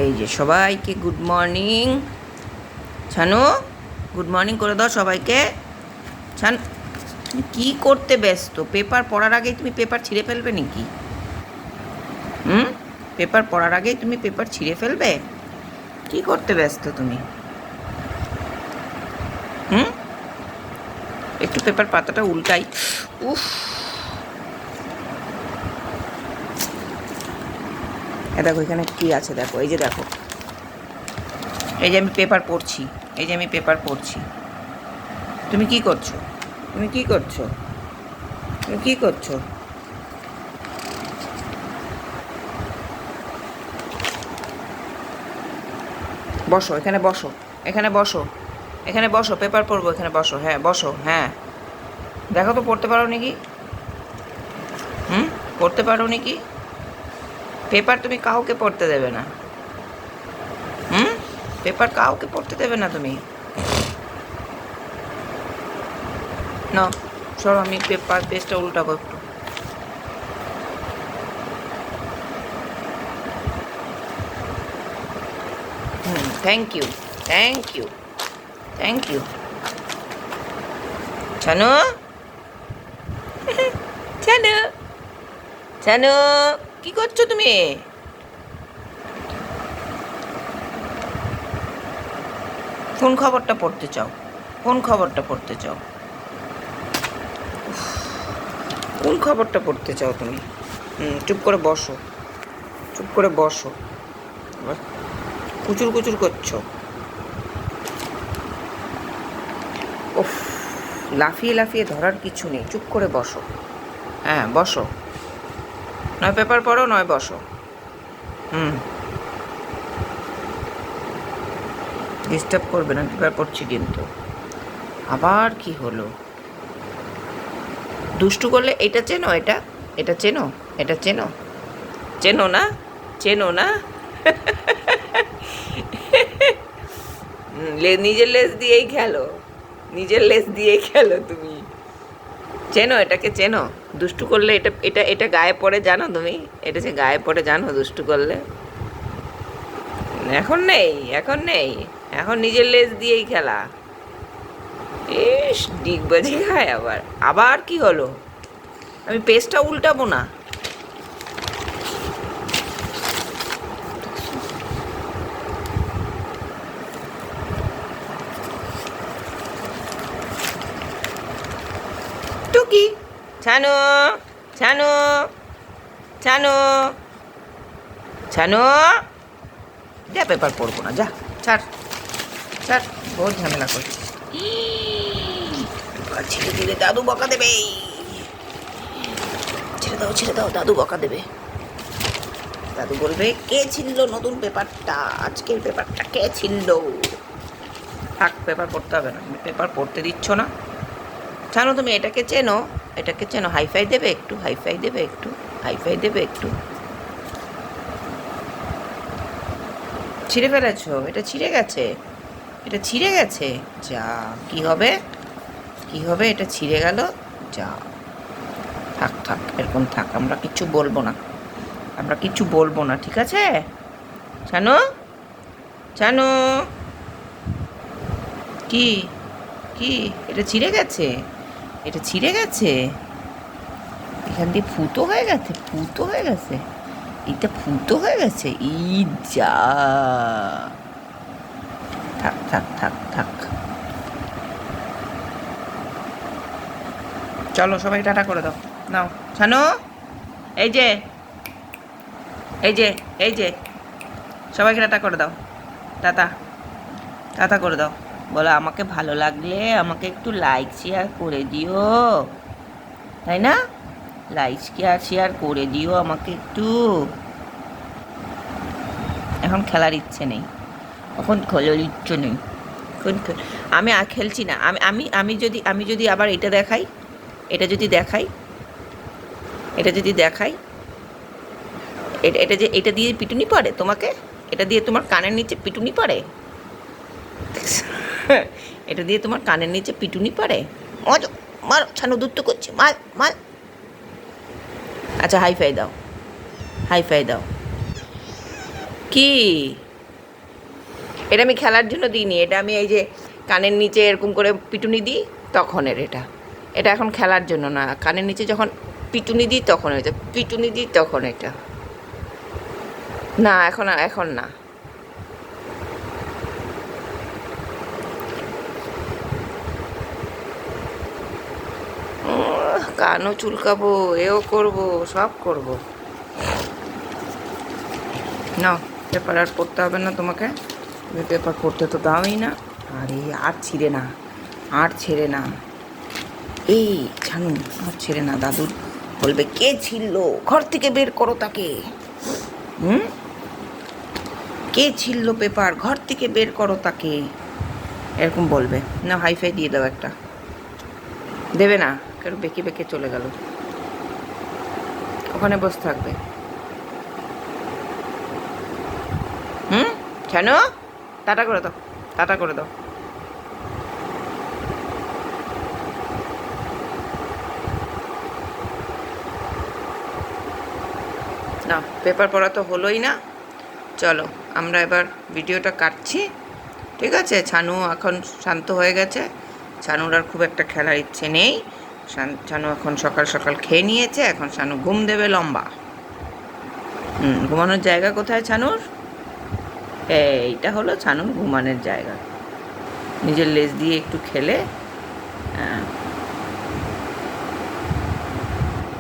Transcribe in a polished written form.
এই যে সবাইকে good morning. Chhanu, good morning করে দাও সবাইকে। ছান, তুমি কী করতে ব্যস্ত? পেপার পড়ার আগেই তুমি পেপার ছিঁড়ে ফেলবে নাকি? পেপার পড়ার আগেই তুমি পেপার ছিঁড়ে ফেলবে? কি করতে ব্যস্ত তুমি? একটু পেপার পাতাটা উল্টাই। উফ, দেখো এখানে কি আছে, দেখো এই যে দেখো, এই যে আমি পেপার পড়ছি, এই যে আমি পেপার পড়ছি। তুমি কি করছো? তুমি কি করছো? তুমি কি করছো? বসো, এখানে বসো, এখানে বসো, এখানে বসো, পেপার পড়বো, এখানে বসো, হ্যাঁ বসো, হ্যাঁ। দেখো তো পড়তে পারো নাকি? পড়তে পারো নাকি? পেপার তুমি কাউকে পড়তে দেবে না। পেপার কাউকে পড়তে দেবে না তুমি। না, সরো, আমি পেপার পেজটা উল্টাবো একটু। Thank you, thank you, thank you. Chanu, Chanu, Chanu, কি করছো তুমি? কোন খবরটা পড়তে চাও? কোন খবরটা পড়তে চাও? কোন খবরটা পড়তে চাও তুমি? চুপ করে বসো, চুপ করে বসো। কুচুর কুচুর করছো। ওফ, লাফিয়ে লাফিয়ে ধরার কিছু নেই, চুপ করে বসো। হ্যাঁ বসো, নয় পেপার পড়ো নয় বসো। ডিস্টার্ব করবে না, পেপার পড়ছি কিন্তু। আবার কি হলো? দুষ্টু করলে এটা চেনো, এটা এটা চেনো, এটা চেনো, চেনো না, চেনো না। নিজের লেজ দিয়েই খেলো, নিজের লেজ দিয়েই খেলো তুমি। চেনো এটাকে, চেনো? দুষ্টু করলে এটা এটা এটা গায়ে পড়ে জানো তুমি? এটা যে গায়ে পড়ে জানো দুষ্টু করলে? এখন নেই, এখন নেই, এখন নিজের লেজ দিয়েই খেলা। ইস, ডিগবাজি খায় আবার। আবার কি হলো? আমি পেজটা উল্টাবো না। টুকি, ছানু, ছানু, ছানু, ছানু, যা পেপার পড়বো না, যা, ছাড়, ছাড়, বহুত ঝামেলা করছিস। ছেড়ে দিলে দাদু বকা দেবে। ছেড়ে দাও, ছেড়ে দাও, দাদু বকা দেবে। দাদু বলবে কে ছিল নতুন পেপারটা, আজকের পেপারটা কে ছিল? থাক, পেপার পড়তে হবে না, পেপার পড়তে দিচ্ছ না। জানো তুমি এটাকে চেনো? এটাকে চেনো? হাইফাই দেবে একটু, হাইফাই দেবে একটু, হাইফাই দেবে একটু। ছিঁড়ে ফেলেছো? এটা ছিঁড়ে গেছে, এটা ছিঁড়ে গেছে। যা, কি হবে? কি হবে? এটা ছিঁড়ে গেল। যা, থাক থাক, এরকম থাক, আমরা কিচ্ছু বলবো না, আমরা কিচ্ছু বলবো না, ঠিক আছে? জানো, জানো, কি, কি, এটা ছিঁড়ে গেছে, এটা ছিঁড়ে গেছে, এখান দিয়ে ফুটো হয়ে গেছে, ফুটো হয়ে গেছে, এটা ফুটো হয়ে গেছে। ই যা, থাক থাক থাক থাক। চলো সবাই টাটা করে দাও। নাও ছানো, এই যে, এই যে, এই যে, সবাইকে টাটা করে দাও। টাটা, টাটা করে দাও। বলো আমাকে ভালো লাগলে আমাকে একটু লাইক শেয়ার করে দিও, তাই না? লাইক শেয়ার করে দিও আমাকে একটু। এখন খেলার ইচ্ছে নেই, এখন খেলার ইচ্ছে নেই। আমি আর খেলছি না। আমি আমি আমি যদি আমি যদি আবার এটা দেখাই, এটা যদি দেখাই, এটা যদি দেখাই, এটা এটা যে এটা দিয়ে পিটুনি পড়ে তোমাকে, এটা দিয়ে তোমার কানের নিচে পিটুনি পড়ে, এটা দিয়ে তোমার কানের নিচে পিটুনি পড়ে। মজা, মার, ছানু দুত্ত করছে, মাল মাল। আচ্ছা হাইফাই দাও, হাইফাই দাও। কি এটা আমি খেলার জন্য দিইনি, এটা আমি এই যে কানের নিচে এরকম করে পিটুনি দিই তখনের এটা। এটা এখন খেলার জন্য না, কানের নিচে যখন পিটুনি দিই তখন এটা, পিটুনি দিই তখন এটা। না এখন, এখন না। কানও চুলকাবো, এও করব, সব করব। না পেপার আর পড়তে হবে না তোমাকে, তুমি পেপার পড়তে তো দাওই না। আরে আর ছিঁড়ে না, আর ছেড়ে না, এই ছানু আর ছেড়ে না। দাদুর বলবে কে ছিল, ঘর থেকে বের করো তাকে। হুম, কে ছিল পেপার, ঘর থেকে বের করো তাকে, এরকম বলবে। না হাইফাই দিয়ে দাও একটা। দেবে না, কেন বেঁকে বেঁকে চলে গেল, ওখানে বসে থাকবে। হুম, কেন টাটা করে দাও, টাটা করে দাও। না পেপার পড়া তো হলোই না, চলো আমরা এবার ভিডিওটা কাটছি, ঠিক আছে? ছানু এখন শান্ত হয়ে গেছে, ছানুর আর খুব একটা খেলার ইচ্ছে নেই। ছানু এখন সকাল সকাল খেয়ে নিয়েছে, এখন ছানু ঘুম দেবে লম্বা। ঘুমানোর জায়গা কোথায় ছানুর? এইটা হলো ছানুর ঘুমানোর জায়গা, নিজের লেজ দিয়ে একটু খেলে। হ্যাঁ